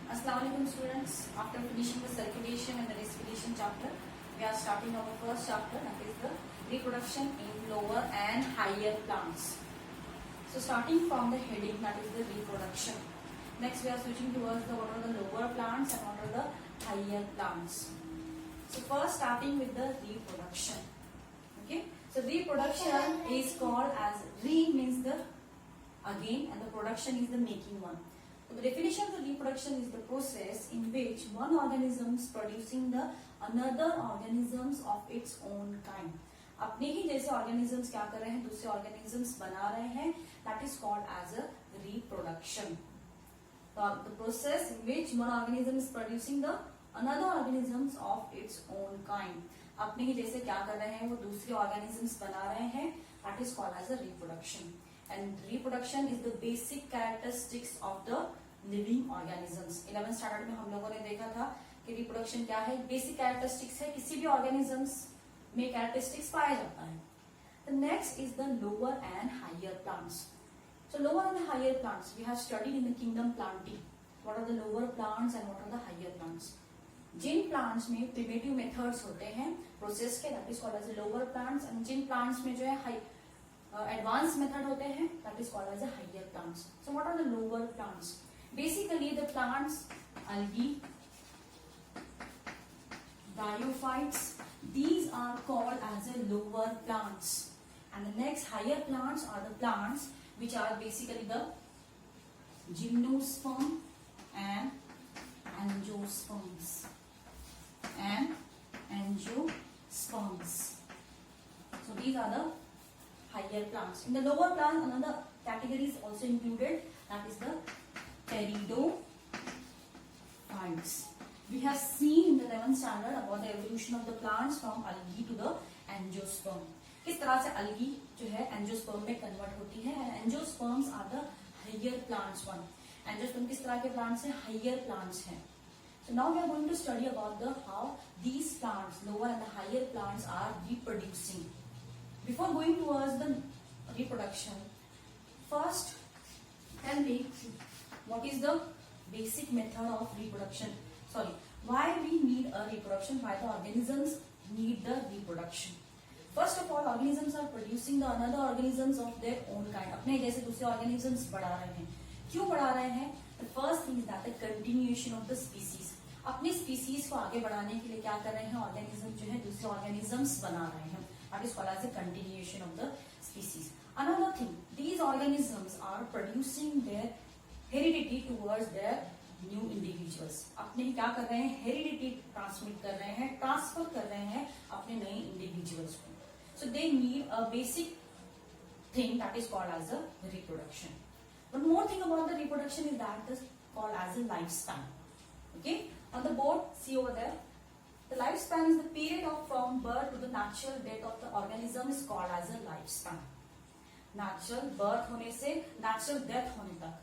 Assalamualaikum students. After finishing the circulation and the respiration chapter, we are starting our first chapter, that is the reproduction in lower and higher plants. So starting from the heading, that is the reproduction. Next we are switching towards what are the lower plants and what are the higher plants. So first starting with the reproduction. Okay. So reproduction is called as re means the again and the production is the making one. So the definition of the reproduction is the process in which one organism is producing the another organisms of its own kind. अपने ही जैसे organisms क्या कर रहे हैं, दूसरे organisms बना रहे हैं, that is called as a reproduction. The process in which one organism is producing the another organisms of its own kind. अपने ही जैसे क्या कर रहे हैं, वो दूसरे organisms बना रहे हैं, that is called as a reproduction. And reproduction is the basic characteristics of the living organisms. 11th standard में हम लोगों ने देखा था कि reproduction क्या है, basic characteristics है, किसी भी organisms में characteristics पाया जाता है. The next is the lower and higher plants. So lower and higher plants we have studied in the kingdom planting. What are the lower plants and what are the higher plants? Jin plants में primitive methods होते हैं process के, that is called as lower plants, and Jin plants में जो है advanced method होते हैं, that is called as a higher plants. So what are the lower plants? Basically the plants, algae, bryophytes, these are called as a lower plants. And the next higher plants are the plants which are basically the gymnosperm and angiosperms. So these are the higher plants. In the lower plants, another category is also included, that is the pteridophytes. We have seen in the 11th standard about the evolution of the plants from algae to the angiosperm. किस तरह से algae जो है angiosperm में convert होती है, and angiosperms are the higher plants one. Angiosperm किस तरह के plants हैं, higher plants हैं. So now we are going to study about the how these plants, lower and the higher plants, are reproducing. Before going towards the reproduction, first tell me what is the basic method of reproduction. Sorry, why we need a reproduction, why the organisms need the reproduction. First of all, organisms are producing the another organisms of their own kind. अपने जैसे दूसरे organisms बढ़ा रहे हैं. क्यों बढ़ा रहे हैं? The first thing is that the continuation of the species. अपने species को आगे बढ़ाने के लिए क्या कर रहे हैं, organism जो है दूसरे organisms बना रहे हैं. That is called as a continuation of the species. Another thing, these organisms are producing their heredity towards their new individuals. अपने क्या कर रहे हैं, heredity transmit कर रहे हैं, transfer कर रहे हैं अपने नए individuals को. So they need a basic thing that is called as a reproduction. One more thing about the reproduction is that is called as a lifespan. Okay, on the board, see over there. The lifespan is the period of from birth to the natural death of the organism is called as a lifespan. Natural birth होने से natural death होने तक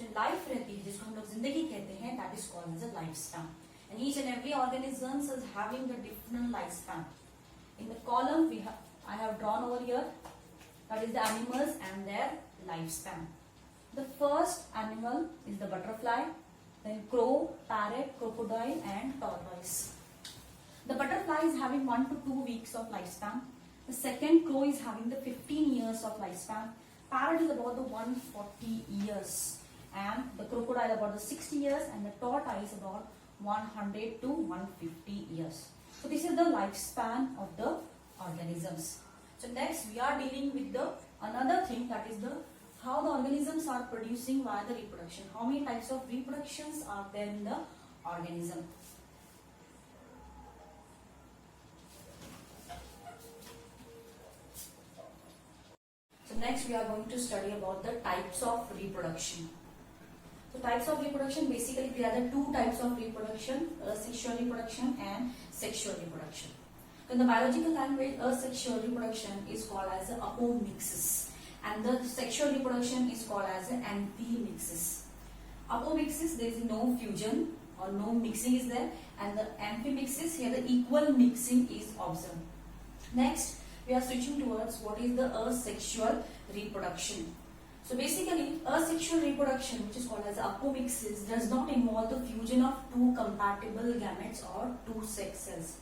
जो life रहती है, जिसको हम लोग जिंदगी कहते हैं, that is called as a lifespan. And each and every organism is having the different lifespan. In the column I have drawn over here, that is the animals and their lifespan. The first animal is the butterfly, then crow, parrot, crocodile, and tortoise. The butterfly is having 1 to 2 weeks of lifespan. The second crow is having the 15 years of lifespan. Parrot is about the 140 years. And the crocodile about the 60 years. And the tortoise about 100 to 150 years. So this is the lifespan of the organisms. So next we are dealing with the another thing, that is the how the organisms are producing via the reproduction. How many types of reproductions are there in the organism? Next we are going to study about the types of reproduction. So types of reproduction, basically there are the two types of reproduction, asexual reproduction and sexual reproduction. So in the biological language, asexual reproduction is called as apomixis and the sexual reproduction is called as amphimixis. Apomixis, there is no fusion or no mixing is there, and the amphimixis, here the equal mixing is observed. Next we are switching towards what is the asexual reproduction. So basically, asexual reproduction, which is called as apomixis, does not involve the fusion of two compatible gametes or two sex cells.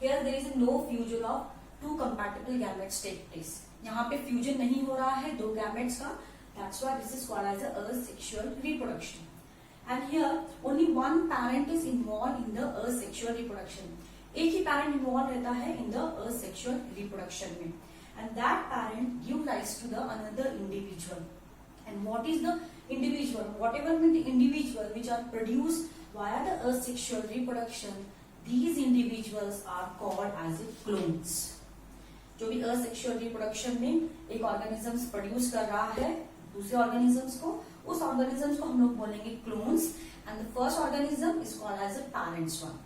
Here there is no fusion of two compatible gametes take place. यहाँ पे fusion नहीं हो रहा है दो gametes का. That's why this is called as a asexual reproduction. And here only one parent is involved in the asexual reproduction. एक ही parent involved रहता है in the asexual reproduction में. And that parent gives rise to the another individual. And what is the individual? Whatever the individual which are produced via the asexual reproduction, these individuals are called as clones. जो भी asexual reproduction में एक organisms produce कर रहा है दूसरे organisms को, उस organisms को हम लोग बोलेंगे clones. And the first organism is called as a parents one.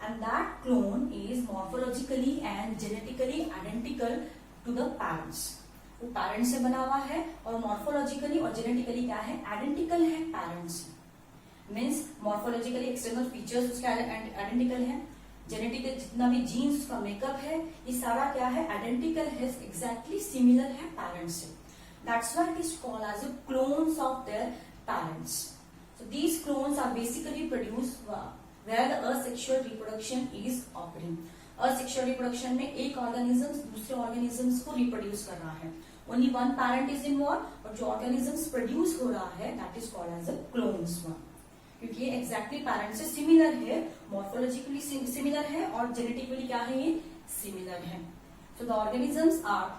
And that clone is morphologically and genetically identical to the parents. वो पेरेंट्स से बना हुआ है और मॉर्फोलॉजिकली और जेनेटिकली क्या है, आइडेंटिकल है पेरेंट्स से. मीन्स मॉर्फोलॉजिकली एक्सटर्नल फीचर्स उसके आइडेंटिकल है, जेनेटिकल जितना भी जीन्स उसका मेकअप है ये सारा क्या है, आइडेंटिकल है, एग्जैक्टली सिमिलर है पेरेंट्स से. That's why it is called as clones of their parents. So these clones are basically produced where the asexual reproduction is occurring. Asexual reproduction में एक ऑर्गेनिज्म दूसरे ऑर्गेनिजम्स को रिप्रोड्यूस कर रहा है. Only one parent is involve और जो organisms produce हो रहा है that is called as a clones one. क्योंकि ये एग्जैक्टली पैरेंट से सिमिलर है, मॉर्फोलॉजिकली सिमिलर है और जेनेटिकली क्या है, ये सिमिलर है. So the organisms are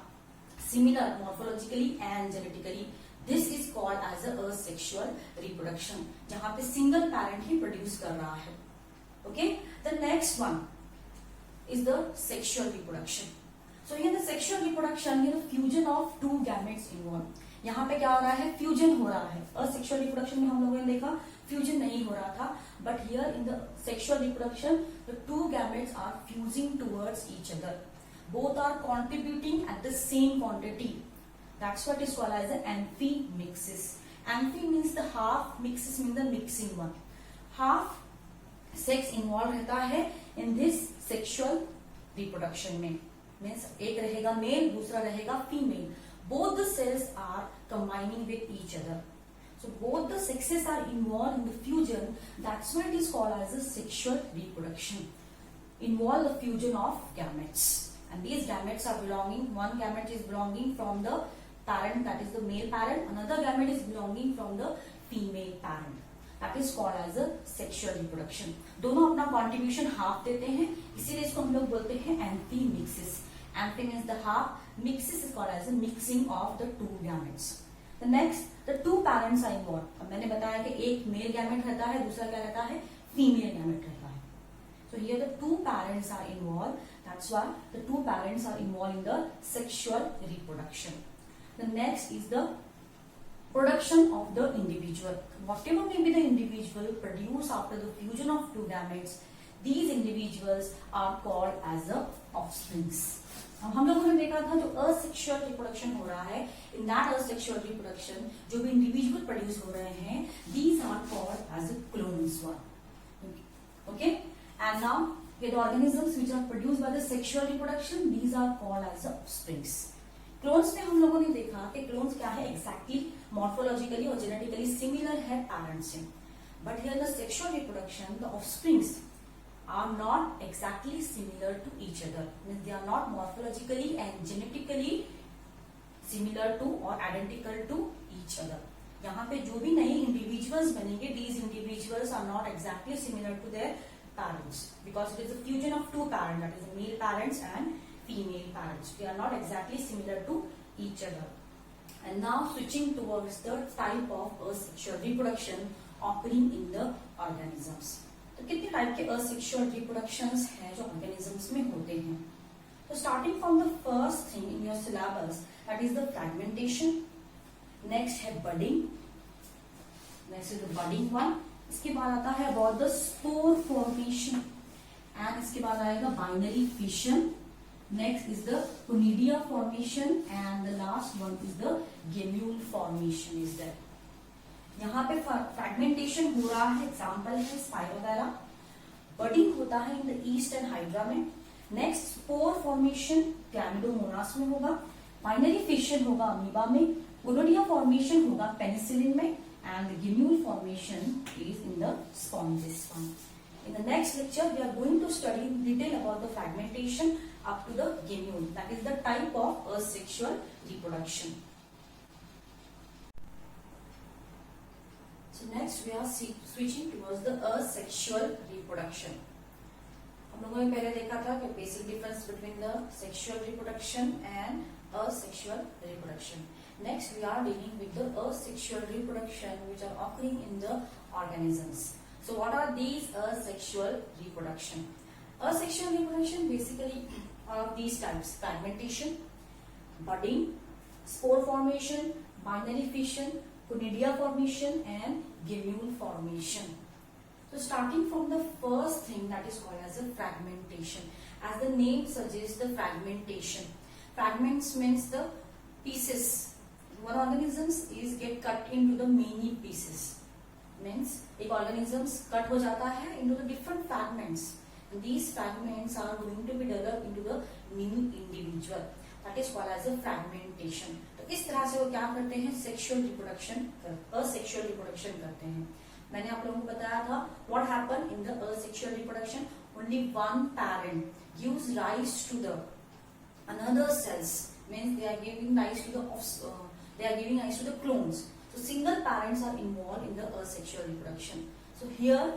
similar morphologically and genetically. This is called as a asexual reproduction, जहां पे सिंगल पैरेंट ही प्रोड्यूस कर रहा है. Okay, the next one is the sexual reproduction. So here the sexual reproduction, here the fusion of two gametes involved. यहाँ पे क्या हो रहा है, फ्यूजन हो रहा है. asexual reproduction में हम लोगों ने देखा फ्यूजन नहीं हो रहा था, but here in the sexual reproduction the two gametes are fusing towards each other. Both are contributing at the same quantity. That's what is called as the amphimixis. Amphi means the half, mixis means the mixing one. Half sex involve रहता है in this sexual reproduction में. Means एक रहेगा male दूसरा रहेगा female. Both the cells are combining with each other. So both the sexes are involve in the fusion. That's why it is called as a sexual reproduction. Involve the fusion of gametes and these gametes are belonging, one gamete is belonging from the parent, that is the male parent, another gamete is belonging from the female parent. That is called as a sexual reproduction. दोनों अपना contribution half देते हैं, इसीलिए इसको हम लोग बोलते हैं amphimixis. Amphi means the half, mixis is called as a mixing of the two gametes. The next, the two parents are involved. अब मैंने बताया कि एक male gamete रहता है, दूसरा क्या रहता है, female gamete रहता है. So here the two parents are involved. That's why the two parents are involved in the sexual reproduction. The next is the production of the individual. Whatever may be the individual produced after the fusion of two gametes, these individuals are called as the offsprings. अब हम लोगों ने देखा था जो asexual reproduction हो रहा है, in that asexual reproduction जो भी individual produce हो रहे हैं, these are called as the clones one. Okay, and now the organisms which are produced by the sexual reproduction, these are called as the offsprings. Clones में हम लोगों ने देखा कि क्लोन्स क्या है, एग्जैक्टली मॉर्फोलॉजिकली और जेनेटिकली सिमिलर है पेरेंट्स से. But here the sexual reproduction, the offsprings are not exactly similar to each other. Means they are not morphologically and genetically similar to और आइडेंटिकल टू ईच अदर. यहाँ पे जो भी नए individuals बनेंगे, these individuals are not exactly similar to their parents because it is a fusion of two parents, that is male parents and female parents. They are not exactly similar to each other. And now switching towards the type of asexual reproduction occurring in the organisms. तो कितने type के asexual reproductions हैं जो organisms में होते हैं. So starting from the first thing in your syllabus, that is the fragmentation. Next है budding. Next is the budding one. इसके बाद आता है about the spore formation. And इसके बाद आएगा binary fission. Next is the conidia formation and the last one is the gemule formation is there. यहाँ पे fragmentation हो रहा है, example है Spirogyra. Budding होता है in the yeast and hydra में. Next spore formation Chlamydomonas में होगा. Binary fission होगा amoeba में. गोनोडिया फॉर्मेशन होगा पेनिसिलिन में and the gemule formation is in the sponges one. In the next lecture, we are going to study in detail about the fragmentation up to the gemule. That is the type of asexual reproduction. So next we are switching towards the asexual reproduction. हम लोगों ने पहले देखा था कि basic difference between the sexual reproduction and asexual reproduction. Next, we are dealing with the asexual reproduction which are occurring in the organisms. So, what are these asexual reproduction? Asexual reproduction basically are of these types: fragmentation, budding, spore formation, binary fission, conidia formation, and gemule formation. So, starting from the first thing that is called as a fragmentation. As the name suggests, the fragmentation. Fragments means the pieces. One organisms is get cut into the many pieces. Means एक organisms cut हो जाता है into the different fragments. And these fragments are going to be developed into the new individual. That is called as a fragmentation. तो इस तरह से वो क्या करते हैं? Sexual reproduction, asexual reproduction करते हैं. मैंने आप लोगों को बताया था what happened in the asexual reproduction. Only one parent gives rise to the another cells. Means they are giving rise to the they are giving rise to the clones. So single parents are involved in the asexual reproduction. So here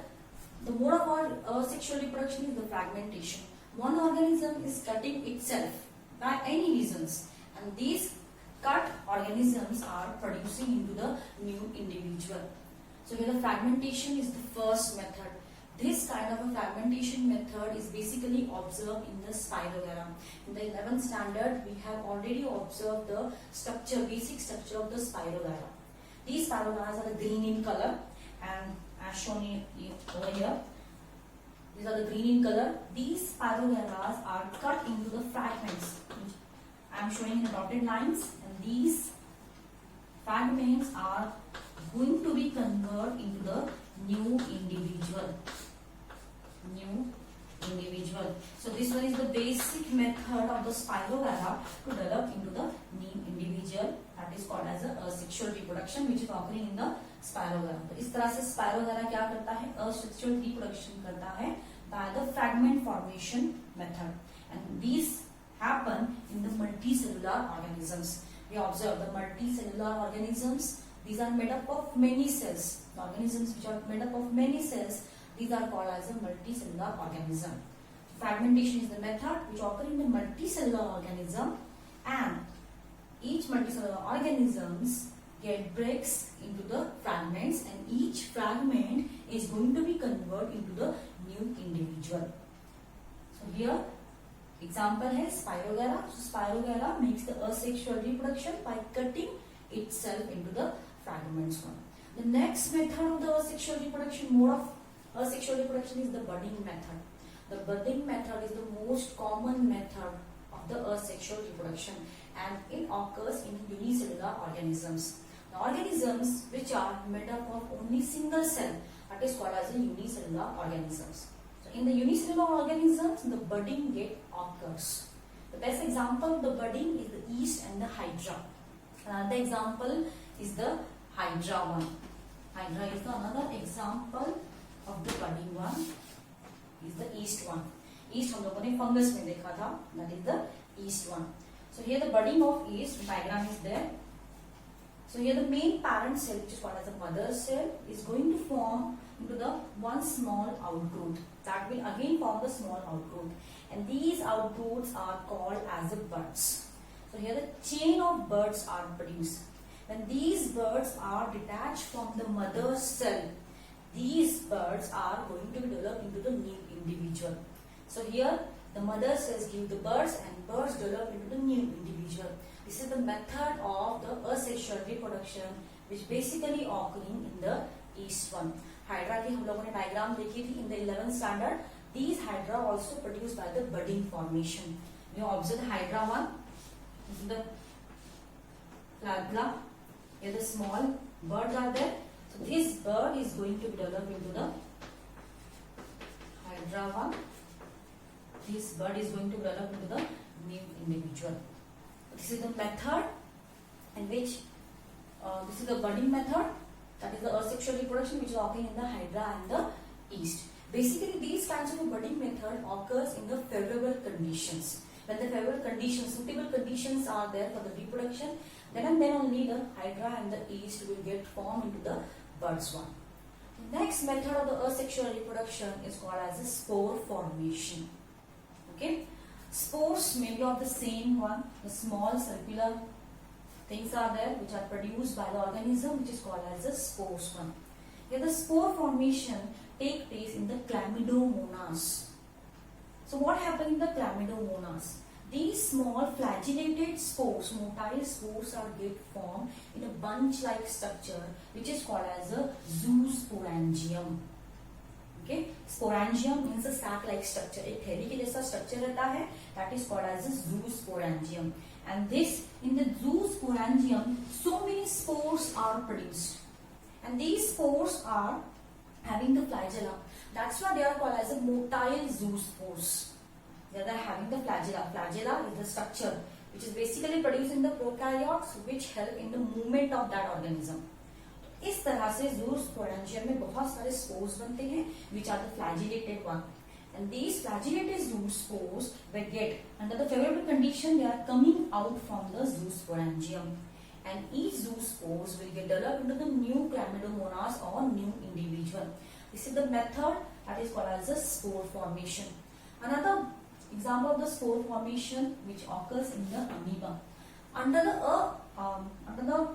the mode of our asexual reproduction is the fragmentation. One organism is cutting itself by any reasons, and these cut organisms are producing into the new individual. So here the fragmentation is the first method. This kind of a fragmentation method is basically observed in the Spirogyra. In the 11th standard, we have already observed the structure, basic structure of the Spirogyra. These Spirogyras are the green in color, and as shown over here, these are the green in color. These Spirogyras are cut into the fragments. I am showing in the dotted lines, and these fragments are going to be converted into the new individual. So this one is the basic method of the Spirogyra to develop into the new individual. That is called as a asexual reproduction, which is occurring in the Spirogyra. तो इस तरह से Spirogyra क्या करता है? Asexual reproduction करता है by the fragment formation method, and these happen in the multicellular organisms. We observe the multicellular organisms. These are made up of many cells. The organisms which are made up of many cells, these are called as a multicellular organism. Fragmentation is the method which occurs in the multicellular organism, and each multicellular organisms get breaks into the fragments, and each fragment is going to be converted into the new individual. So here example है Spirogyra. So Spirogyra makes the asexual reproduction by cutting itself into the fragments one. The next method of the asexual reproduction, mode of asexual reproduction, is the budding method. The budding method is the most common method of the asexual reproduction, and it occurs in unicellular organisms. The organisms which are made up of only single cell, that is called as a unicellular organisms. So in the unicellular organisms, the budding occurs. The best example of the budding is the yeast and the hydra. Another example is the hydra one. Hydra is the another example of the budding one. Is the yeast one. Yeast हम लोगों ने fungus में देखा था. That is the yeast one. So here the budding of yeast diagram is there. So here the main parent cell, which is called as a mother cell, is going to form into the one small outgrowth. That will again form the small outgrowth, and these outgrowths are called as the buds. So here the chain of buds are produced. When these buds are detached from the mother cell, these buds are going to be developed into the new individual. So here the mother cells give the buds, and buds develop into the new individual. This is the method of the asexual reproduction, which basically occurring in the yeast one. Hydra की हम लोगों ने diagram देखी थी in the 11th standard. These hydra also produced by the budding formation. You observe the hydra one. This is the flagella. Here the small birds are there. So this bird is going to be developed into the hydra one. This bird is going to develop into the new individual. This is the method in which This is the budding method, that is the asexual reproduction, which is occurring in the Hydra and the yeast. Basically, these kinds of a budding method occurs in the favorable conditions. When the favorable conditions, suitable conditions are there for the reproduction, then and then only the Hydra and the yeast will get formed into the buds one. The next method of the asexual reproduction is called as a spore formation. Okay, spores may be of the same one. The small circular things are there which are produced by the organism, which is called as the spores one. Here the spore formation take place in the chlamydomonas. So what happens in the chlamydomonas? These small flagellated spores, motile spores, are get formed in a bunch-like structure, which is called as a zoosporangium. Okay, sporangium means a sac-like structure. एक थैली के जैसा structure रहता है, that is called as a zoosporangium. And this, in the zoosporangium, so many spores are produced, and these spores are having the flagella. That's why they are called as a motile zoospores. They are having the flagella. Flagella is the structure which is basically produced in the prokaryotes, which help in the movement of that organism. इस तरह से zoosporangium में बहुत सारे spores बनते हैं, which are the flagellated one. And these flagellated zoospores will get, under the favorable condition, they are coming out from the zoosporangium. And each zoospores will get developed into the new chlamydomonas or new individual. This is the method that is called as a spore formation. Another example of the spore formation which occurs in the amoeba. Under the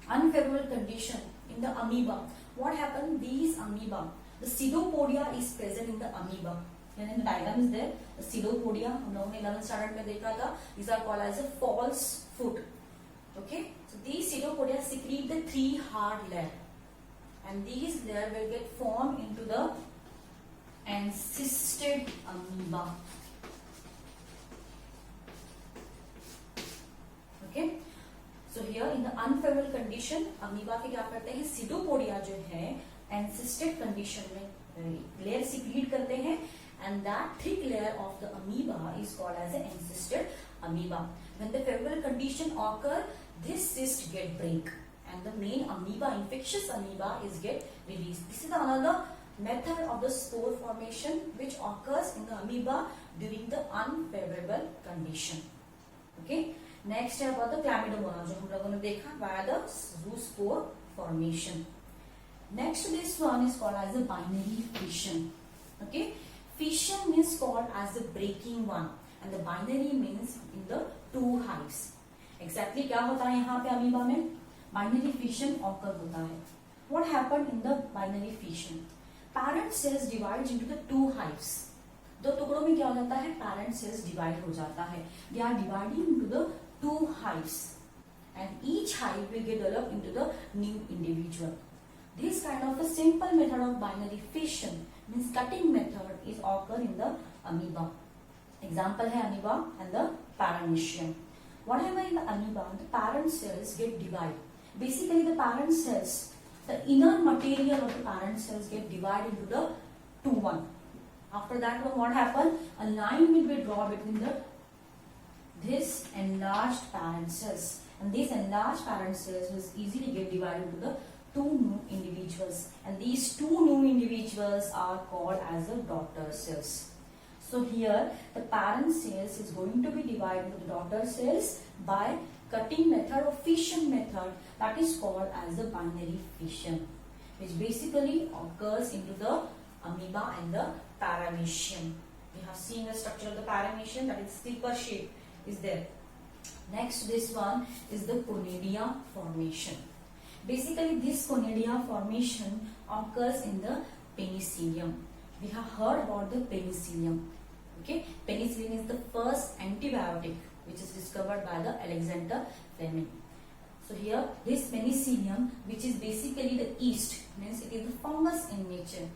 unfavorable condition in the amoeba, what happens? These amoeba, the pseudopodia is present in the amoeba. And in the diagram is there, the pseudopodia, हम लोगों ने 11th standard में देखा था. These are called as a false foot. Okay, so these pseudopodia secrete the 3 hard layer, and these layer will get formed into the encysted amoeba. Okay, so here in the unfavorable condition, amoeba के क्या करते हैं? pseudopodia जो है encysted condition में layer secrete करते हैं, and that thick layer of the amoeba is called as an encysted amoeba. When the favorable condition occur, this cyst get break, and the main amoeba, infectious amoeba, is get released. This is another method of the spore formation which occurs in the amoeba during the unfavorable condition. Okay, next है about the chlamydomonas, जो हम लोगों ने देखा via the zoospore formation. Next, this one is called as a binary fission. Okay, fission means called as the breaking one, and the binary means in the 2 hives. Exactly क्या होता है यहाँ पे अमीबा में? Binary fission occur होता है. What happened in the binary fission? Parent cells divides into the 2 hives. 2 टुकड़ों में क्या हो जाता है? Parent cells divide हो जाता है. They are dividing into the 2 hives, and each hive will get developed into the new individual. This kind of a simple method of binary fission, means cutting method, is occur in the amoeba. Example है amoeba and the paramecium. Whatever in the amoeba, the parent cells get divided. Basically, the parent cells, the inner material of the parent cells get divided into the 2-1. After that, what happens? A line will be drawn between this enlarged parent cells, and these enlarged parent cells will easily get divided into the 2 new individuals, and these 2 new individuals are called as the daughter cells. So here the parent cells is going to be divided into the daughter cells by cutting method or fission method, that is called as the binary fission, which basically occurs into the amoeba and the paramecium. We have seen the structure of the paramecium, that is slipper shape is there. Next, this one is the conidia formation. Basically, this conidia formation occurs in the penicillium. We have heard about the penicillium. Okay, penicillin is the first antibiotic which is discovered by the Alexander Fleming. So here, this penicillium, which is basically the yeast, means it is the fungus in nature.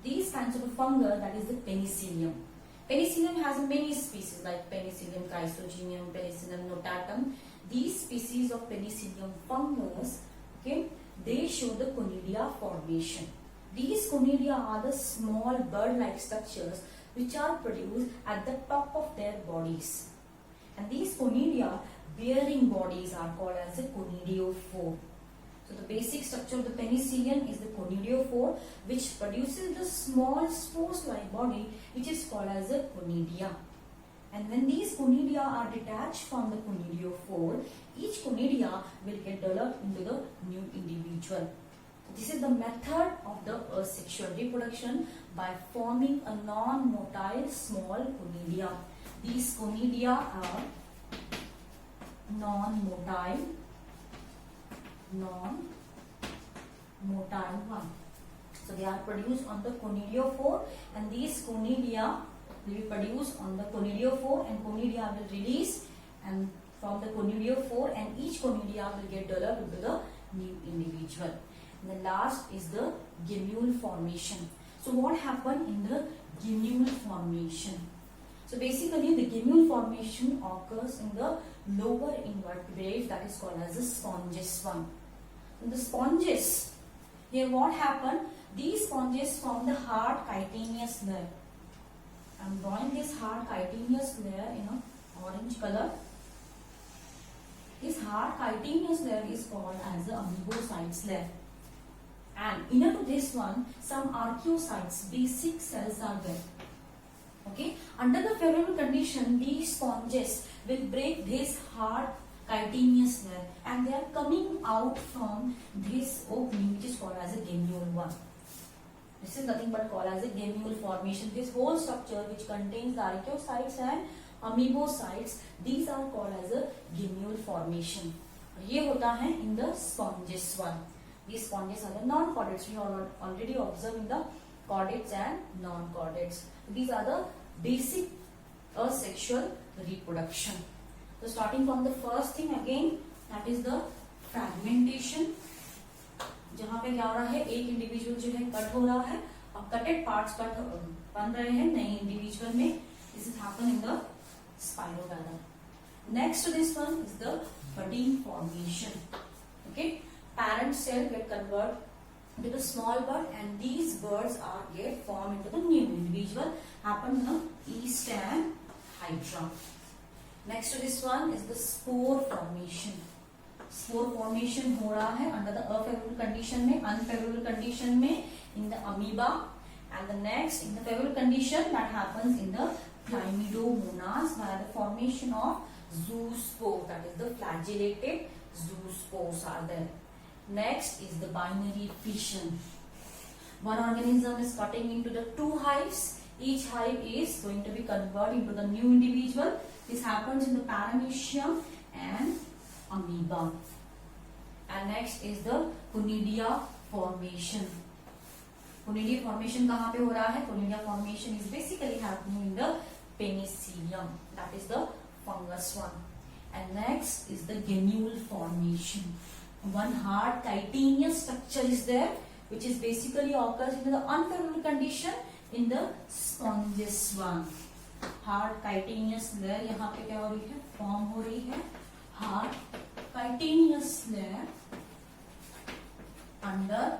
These kinds of a fungus, that is the penicillium. Penicillium has many species like Penicillium chrysogenium, Penicillium notatum. These species of penicillium fungus, okay, they show the conidia formation. These conidia are the small bird-like structures which are produced at the top of their bodies. And these conidia bearing bodies are called as a conidiophore. So the basic structure of the penicillium is the conidiophore, which produces the small spores-like body, which is called as a conidia. And when these conidia are detached from the conidiophore, each conidia will get developed into the new individual. This is the method of the asexual reproduction by forming a non-motile small conidia. These conidia are non-motile one. So they are produced on the conidiophore, and these conidia will be produced on the conidiophore, and conidia will release and from the conidiophore, and each conidia will get developed into the new individual. And the last is the gemule formation. So what happened in the gemule formation? So basically the gemule formation occurs in the lower invertebrates, that is called as the sponges one. In the sponges, here what happened? These sponges form the hard chitinous layer. I am drawing this hard chitinous layer in a orange color. This hard chitinous layer is called as the amoebocytes layer. And inner to this one, some archaeocytes, basic cells are there. Okay. Under the favorable condition, these sponges will break this hard chitinous layer, and they are coming out from this opening, which is called as a gemule one. This is nothing but called as a gemule formation. This whole structure which contains the archaeocytes and amoebocytes, these are called as a gemule formation. ये होता है in the sponges one. These sponges are the non-chordates. We have already observed in the chordates and non-chordates. These are the basic asexual reproduction. So starting from the first thing again, that is the fragmentation. जहाँ पे क्या हो रहा है, एक individual जो है cut हो रहा है, अब कटेड पार्ट्स कट बन रहे हैं नए इंडिविजुअल में. This is happen in the Spirogyra. Next to this one is the budding formation. Okay, parent cell get converted into the small bud, and these buds are get formed into the new individual. Happen in the yeast and hydra. Next to this one is the spore formation. Spore formation हो रहा है under the favorable condition में, unfavorable condition में in the amoeba, and the next in the favorable condition that happens in the Chlamydomonas by the formation of zoospores, that is the flagellated zoospores are there. Next is the binary fission. One organism is cutting into the two hives. Each hive is going to be converted into the new individual. This happens in the Paramecium and amoeba. And next is the conidia formation. Conidia formation कहाँ पे हो रहा है? Conidia formation is basically happening in the penicillium. That is the fungus one. And next is the gemule formation. One hard chitinous structure is there, which is basically occurs in the unfavorable condition in the sponges one. Hard chitinous layer यहाँ पे क्या हो रही है? Form हो रही है. Hard chitinous layer under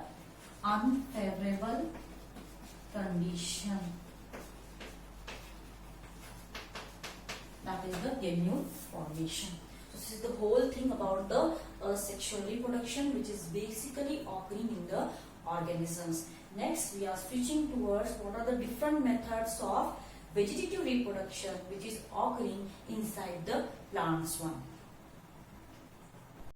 unfavorable condition. That is the gemule formation. So this is the whole thing about the sexual reproduction, which is basically occurring in the organisms. Next, we are switching towards what are the different methods of vegetative reproduction which is occurring inside the plants one.